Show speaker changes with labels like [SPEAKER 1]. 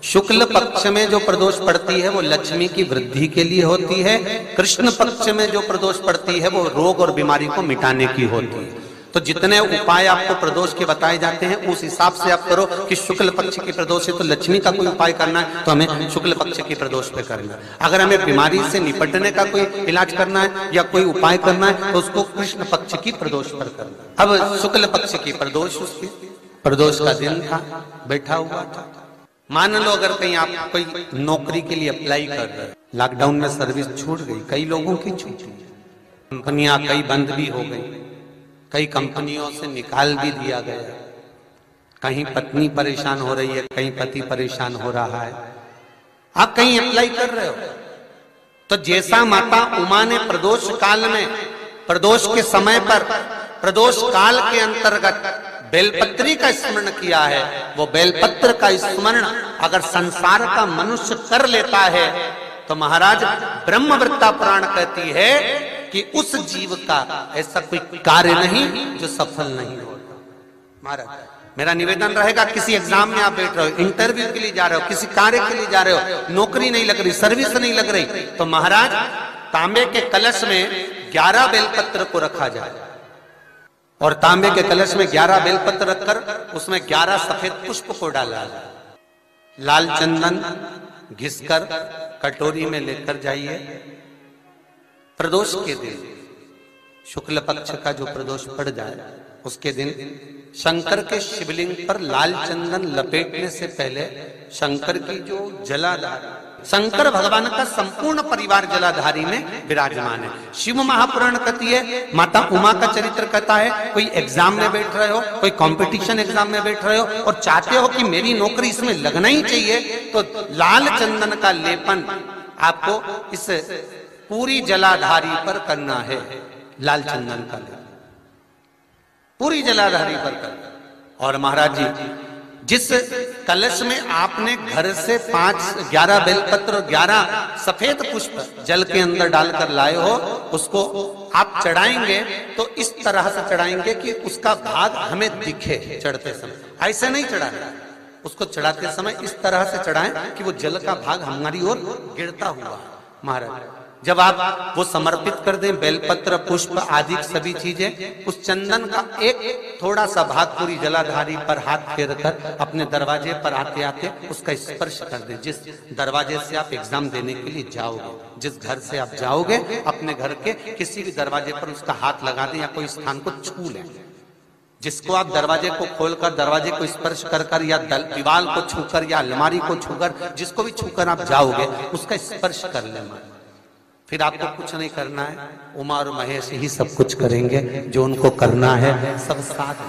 [SPEAKER 1] शुक्ल पक्ष में जो प्रदोष पड़ती है वो लक्ष्मी की वृद्धि के लिए होती है, कृष्ण पक्ष में जो प्रदोष पड़ती है वो रोग और बीमारी को मिटाने की होती है। तो जितने उपाय आपको प्रदोष के बताए जाते हैं उस हिसाब से आप करो कि शुक्ल पक्ष की प्रदोष है तो लक्ष्मी का कोई उपाय करना है तो हमें शुक्ल पक्ष की प्रदोष पे करना है। अगर हमें बीमारी से निपटने का कोई इलाज करना है या कोई उपाय करना है तो उसको कृष्ण पक्ष की प्रदोष पर करना है। अब शुक्ल पक्ष की प्रदोष, उसकी प्रदोष का दिन था, बैठा हुआ था। मान लो अगर कहीं आप कोई नौकरी के लिए अप्लाई कर रहे हैं, लॉकडाउन में सर्विस छूट गई, कई लोगों की छूटी, कंपनियां कई बंद भी हो गई, कई कंपनियों से निकाल भी दिया गया, कहीं पत्नी परेशान हो रही है, कहीं पति परेशान हो रहा है, आप कहीं अप्लाई कर रहे हो तो जैसा माता उमा ने प्रदोष काल में, प्रदोष के समय पर, प्रदोष काल के अंतर्गत बेलपत्री का स्मरण किया है, वो बेलपत्र का स्मरण अगर संसार का मनुष्य कर लेता है तो महाराज ब्रह्मवृत्ता पुराण कहती है कि उस जीव का ऐसा कोई कार्य नहीं जो सफल नहीं होता। महाराज मेरा निवेदन रहेगा, किसी एग्जाम में आप बैठ रहे हो, इंटरव्यू के लिए जा रहे हो, किसी कार्य के लिए जा रहे हो, नौकरी नहीं लग रही, सर्विस नहीं लग रही, तो महाराज तांबे के कलश में 11 बेलपत्र को रखा जाए और तांबे के कलश में 11 बेलपत्र रखकर उसमें 11 सफेद पुष्प को डाला जाए, लाल चंदन घिसकर कटोरी में लेकर जाइए। प्रदोष के दिन, शुक्ल पक्ष का जो प्रदोष पड़ जाए उसके दिन शंकर के शिवलिंग पर लाल चंदन लपेटने से पहले शंकर की जो जलाधार, शंकर भगवान का संपूर्ण परिवार जलाधारी में विराजमान है। शिव महापुराण कहती है, माता उमा का चरित्र कहता है, कोई एग्जाम में बैठ रहे हो, कोई कंपटीशन एग्जाम में बैठ रहे हो और चाहते हो कि मेरी नौकरी इसमें लगना ही चाहिए, तो लाल चंदन का लेपन आपको इस पूरी जलाधारी पर करना है। लाल चंदन का लेपन पूरी जलाधारी पर करना। और महाराज जी जिस कलश में आपने घर से 11 बेलपत्र और 11 सफेद पुष्प जल के अंदर डालकर लाए हो, उसको आप चढ़ाएंगे तो इस तरह से चढ़ाएंगे कि उसका भाग हमें दिखे चढ़ते समय। ऐसे नहीं चढ़ाना, उसको चढ़ाते समय इस तरह से चढ़ाएं कि वो जल का भाग हमारी ओर गिरता हुआ। महाराज जब आप वो समर्पित कर दें, बेलपत्र पुष्प आदि सभी चीजें, उस चंदन का एक थोड़ा सा भाग पूरी जलाधारी पर हाथ फेर कर अपने दरवाजे पर आते आते उसका स्पर्श कर दें। जिस दरवाजे से आप एग्जाम देने के लिए जाओगे, जिस घर से आप जाओगे, अपने घर के किसी भी दरवाजे पर उसका हाथ लगा दें या कोई स्थान को छू लें। जिसको आप दरवाजे को खोलकर, दरवाजे को स्पर्श कर कर या दीवार को छूकर या अलमारी को छूकर, जिसको भी छूकर आप जाओगे उसका स्पर्श कर लेना। फिर आपको कुछ नहीं करना है, उमा और महेश ही सब कुछ करेंगे, जो उनको करना है सब साथ।